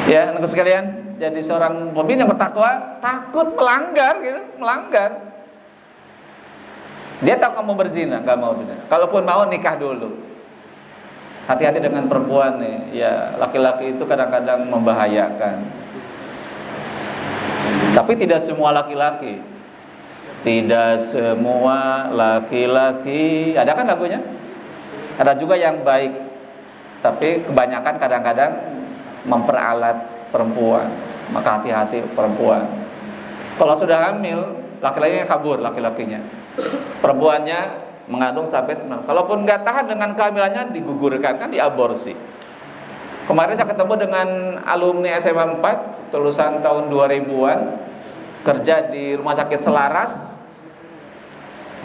Ya, anak sekalian, jadi seorang pemimpin yang bertakwa takut melanggar gitu, melanggar. Dia tahu kamu berzina, nggak mau benar. Kalaupun mau, nikah dulu. Hati-hati dengan perempuan nih. Ya, laki-laki itu kadang-kadang membahayakan. Tapi tidak semua laki-laki. Tidak semua laki-laki. Ada kan lagunya? Ada juga yang baik. Tapi kebanyakan kadang-kadang memperalat perempuan. Maka hati-hati perempuan. Kalau sudah hamil, laki-lakinya kabur, laki-lakinya. Perempuannya mengandung sampai 9. Kalaupun nggak tahan dengan kehamilannya, digugurkan, kan diaborsi. Kemarin saya ketemu dengan alumni SMA 4 lulusan tahun 2000-an, kerja di Rumah Sakit Selaras.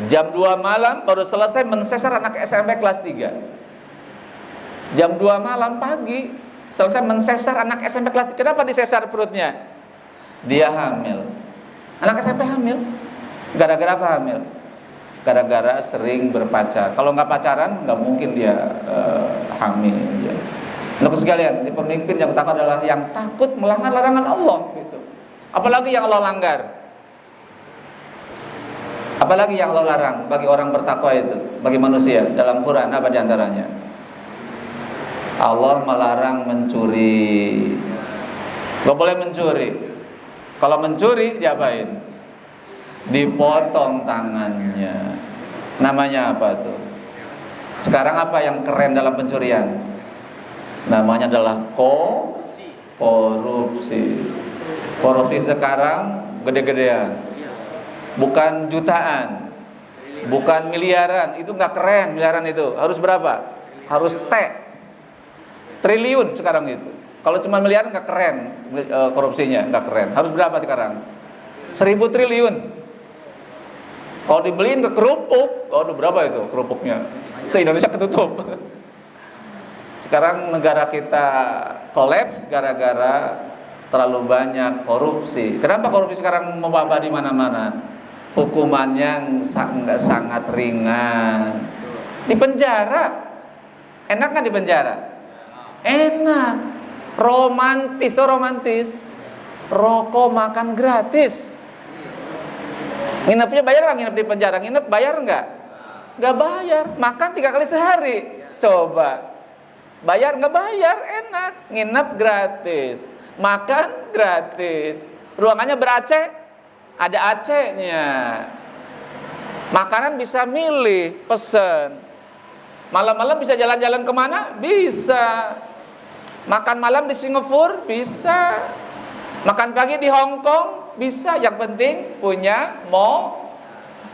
Jam 2 malam baru selesai mensesar anak SMP kelas 3. Jam 2 malam pagi selesai mensesar anak SMP kelas 3. Kenapa disesar perutnya? Dia hamil. Anak SMP hamil. Gara-gara apa hamil? Gara-gara sering berpacar. Kalau nggak pacaran, nggak mungkin dia hamil. Ya. Lalu sekalian, di pemimpin yang takut adalah yang takut melanggar larangan Allah. Gitu. Apalagi yang Allah langgar. Apalagi yang Allah larang bagi orang bertakwa itu, bagi manusia dalam Quran apa diantaranya? Allah melarang mencuri. Nggak boleh mencuri. Kalau mencuri diapain? Dipotong tangannya. Namanya apa tuh? Sekarang apa yang keren dalam pencurian? Namanya adalah korupsi. Korupsi sekarang gede-gedean. Bukan jutaan, bukan miliaran. Itu nggak keren miliaran itu. Harus berapa? Harus triliun sekarang itu. Kalau cuma miliaran nggak keren korupsinya, nggak keren. Harus berapa sekarang? 1000 triliun. Kalau dibeliin ke kerupuk, waduh berapa itu kerupuknya? Se-Indonesia ketutup. Sekarang negara kita kolaps gara-gara terlalu banyak korupsi. Kenapa korupsi sekarang membaba di mana-mana? Hukumannya sangat ringan. Di penjara. Enak nggak di penjara? Enak. Romantis tuh romantis. Rokok makan gratis. Nginepnya bayar nggak? Nginep di penjara nginep bayar nggak? Nggak bayar. Makan 3 kali sehari. Coba. Bayar nggak bayar? Enak. Nginep gratis. Makan gratis. Ruangannya ber-AC. Ada AC-nya. Makanan bisa milih, pesen. Malam-malam bisa jalan-jalan kemana? Bisa. Makan malam di Singapura? Bisa. Makan pagi di Hong Kong? Bisa. Yang penting punya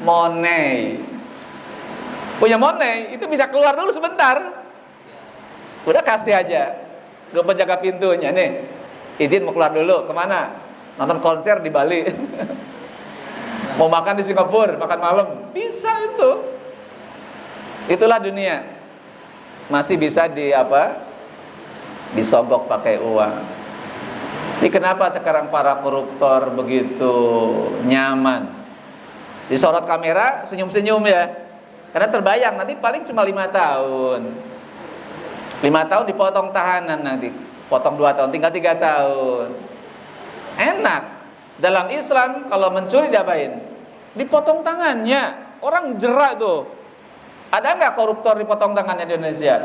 money. Punya money, itu bisa keluar dulu sebentar. Udah kasih aja ke penjaga pintunya. Nih, izin mau keluar dulu. Kemana? Nonton konser di Bali. Mau makan di Singapura, makan malam. Bisa itu. Itulah dunia. Masih bisa disogok pakai uang. Ini kenapa sekarang para koruptor begitu nyaman? Disorot kamera, senyum-senyum ya. Karena terbayang nanti paling cuma 5 tahun. 5 tahun dipotong tahanan nanti. Potong 2 tahun, tinggal 3 tahun. Enak. Dalam Islam kalau mencuri diapain? Dipotong tangannya. Orang jerak tuh. Ada nggak koruptor dipotong tangannya di Indonesia?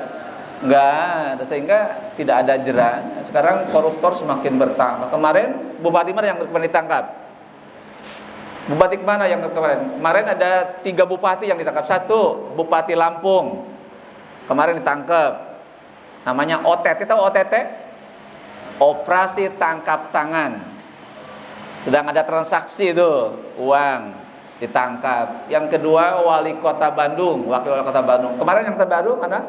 Nggak ada, sehingga tidak ada jeraknya. Sekarang koruptor semakin bertambah. Kemarin Bupati mana yang kemarin ditangkap? Bupati mana yang kemarin? Kemarin ada 3 bupati yang ditangkap. 1 Bupati Lampung kemarin ditangkap. Namanya OTT. Tahu OTT? Operasi tangkap tangan. Sedang ada transaksi itu uang, ditangkap. Yang kedua Wali Kota Bandung, Wakil Wali Kota Bandung. Kemarin yang terbaru mana?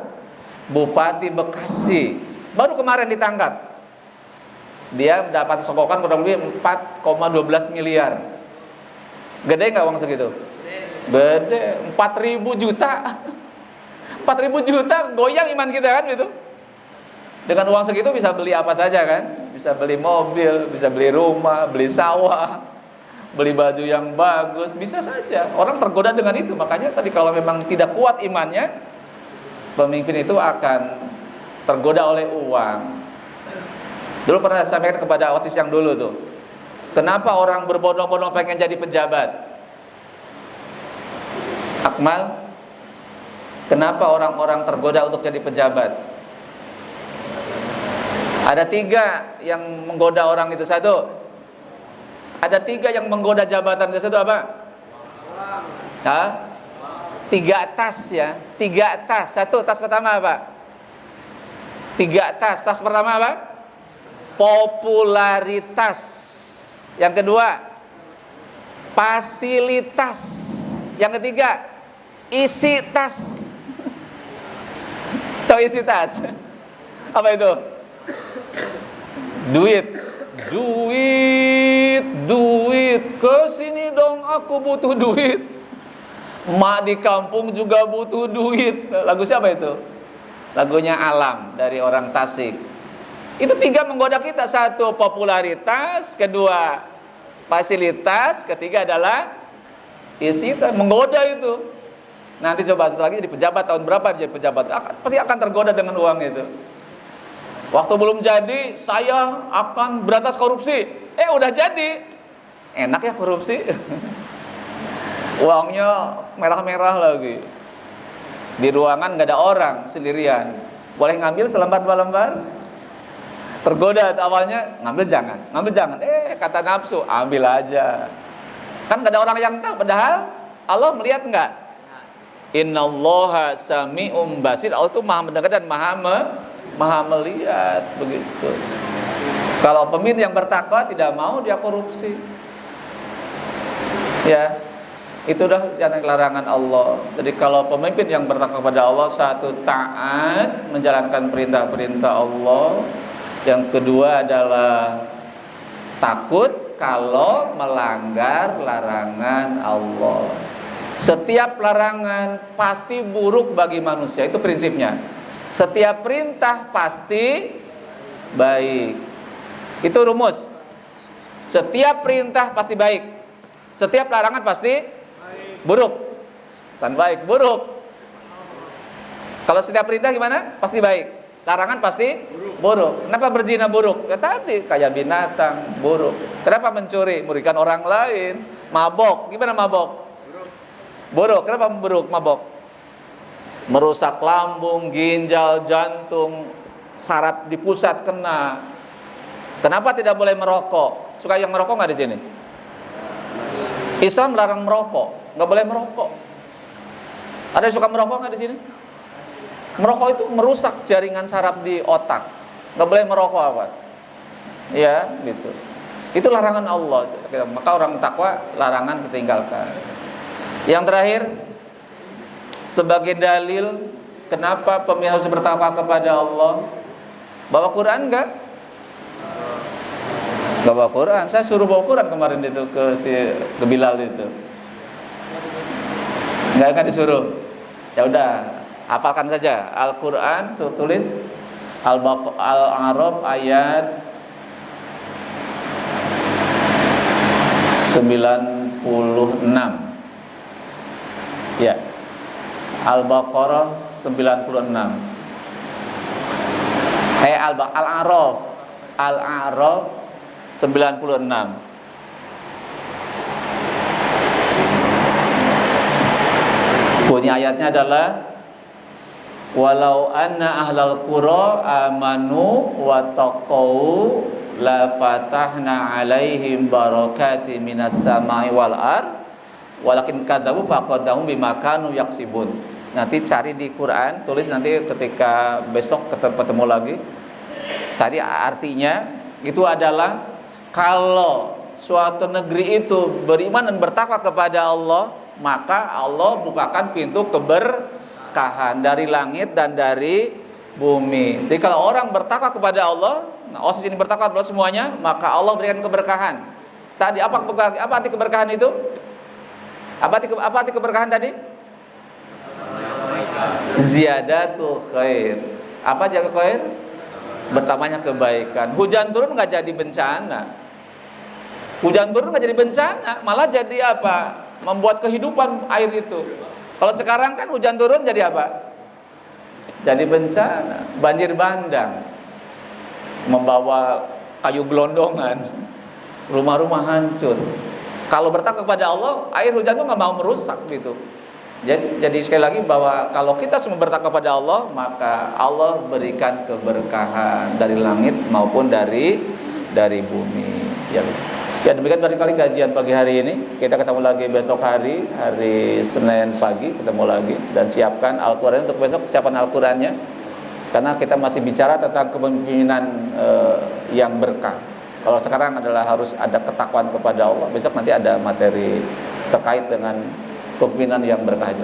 Bupati Bekasi. Baru kemarin ditangkap. Dia mendapat sogokan kurang lebih 4,12 miliar. Gede nggak uang segitu? Gede. 4.000 juta. 4.000 juta goyang iman kita kan gitu. Dengan uang segitu bisa beli apa saja kan? Bisa beli mobil, bisa beli rumah, beli sawah, beli baju yang bagus, bisa saja. Orang tergoda dengan itu. Makanya tadi kalau memang tidak kuat imannya, pemimpin itu akan tergoda oleh uang. Dulu pernah saya sampaikan kepada OSIS yang dulu tuh, kenapa orang berbondong-bondong pengen jadi pejabat? Akmal, kenapa orang-orang tergoda untuk jadi pejabat? Ada 3 yang menggoda orang itu. Satu, ada 3 yang menggoda jabatan itu. Satu apa? Hah? 3 tas ya, 3 tas. Satu, tas pertama apa? 3 tas. Tas pertama apa? Popularitas. Yang kedua, fasilitas. Yang ketiga, isi tas. Tahu isi tas? Apa itu? Duit. Kesini dong, aku butuh duit. Mak di kampung juga butuh duit. Lagu siapa itu? Lagunya Alam dari orang Tasik. Itu 3 menggoda kita. Satu, popularitas. Kedua, fasilitas. Ketiga adalah isi tas. Menggoda itu. Nanti coba lagi jadi pejabat, tahun berapa jadi pejabat, pasti akan tergoda dengan uang itu. Waktu belum jadi, saya akan berantas korupsi. Udah jadi. Enak ya korupsi. Uangnya merah-merah lagi. Di ruangan nggak ada orang, sendirian. Boleh ngambil selembar 2 lembar. Tergoda awalnya, ngambil jangan. Kata nafsu, ambil aja. Kan nggak ada orang yang tahu. Padahal Allah melihat nggak? Innallaha sami'um basir. Allah itu maha mendengar dan maha melihat, begitu. Kalau pemimpin yang bertakwa tidak mau dia korupsi, ya, itu udah jangan larangan Allah. Jadi kalau pemimpin yang bertakwa kepada Allah, satu, taat menjalankan perintah-perintah Allah. Yang kedua adalah takut kalau melanggar larangan Allah. Setiap larangan pasti buruk bagi manusia, itu prinsipnya. Setiap perintah pasti baik. Itu rumus. Setiap perintah pasti baik. Setiap larangan pasti buruk. Kan baik, buruk. Kalau setiap perintah gimana? Pasti baik. Larangan pasti buruk. Kenapa berzina buruk? Ya tadi kayak binatang, buruk. Kenapa mencuri? Merugikan orang lain. Mabok, gimana mabok? Buruk. Kenapa buruk mabok? Merusak lambung, ginjal, jantung, saraf di pusat kena. Kenapa tidak boleh merokok? Suka yang merokok nggak di sini? Islam melarang merokok, nggak boleh merokok. Ada yang suka merokok nggak di sini? Merokok itu merusak jaringan saraf di otak, nggak boleh merokok, apa? Ya, gitu. Itu larangan Allah. Maka orang takwa larangan ditinggalkan. Yang terakhir, sebagai dalil kenapa pemimpin harus bertakwa kepada Allah, bawa Quran enggak? Enggak bawa Quran. Saya suruh bawa Quran kemarin itu ke Bilal itu. Enggak disuruh. Ya udah, hafalkan saja Al-Quran, tulis Al-A'raf ayat 96. Ya. Al-Baqarah 96. Al-A'raf 96. Bunyi ayatnya adalah walau anna ahlal qura amanu wa taqau la fatahna alaihim barakati minas samai wal ard walakin kadzabu faqadahum bima kanu yaksibun. Nanti cari di Quran, tulis nanti ketika besok ketemu lagi. Cari artinya, itu adalah kalau suatu negeri itu beriman dan bertakwa kepada Allah, maka Allah bukakan pintu keberkahan dari langit dan dari bumi. Jadi kalau orang bertakwa kepada Allah, OSIS ini bertakwa kepada semuanya, maka Allah berikan keberkahan. Tadi apa arti keberkahan itu? Apa arti keberkahan tadi? Ziyadatul khair. Apa jaga khair? Bertambahnya kebaikan. Hujan turun nggak jadi bencana. Hujan turun nggak jadi bencana, malah jadi apa? Membuat kehidupan air itu. Kalau sekarang kan hujan turun jadi apa? Jadi bencana, banjir bandang. membawa kayu gelondongan, rumah-rumah hancur. Kalau bertakwa kepada Allah, air hujan itu nggak mau merusak gitu. Jadi sekali lagi bahwa kalau kita semua bertakwa kepada Allah, maka Allah berikan keberkahan dari langit maupun dari bumi. Ya demikian barangkali kajian pagi hari ini. Kita ketemu lagi besok hari Senin pagi ketemu lagi, dan siapkan Al-Quran untuk besok, siapkan Al-Qurannya, karena kita masih bicara tentang kepemimpinan yang berkah. Kalau sekarang adalah harus ada ketakwaan kepada Allah, besok nanti ada materi terkait dengan kepemimpinan yang berkah.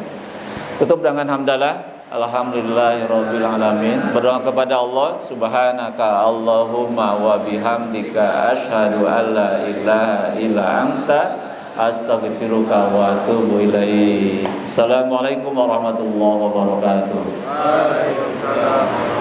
Tutup dengan hamdalah, alhamdulillahirabbil alamin. Berdoa kepada Allah, subhanaka Allahumma wa bihamdika asyhadu an la ilaha illa anta astaghfiruka wa atubu ilaik. Assalamualaikum warahmatullahi wabarakatuh. Waalaikumsalam.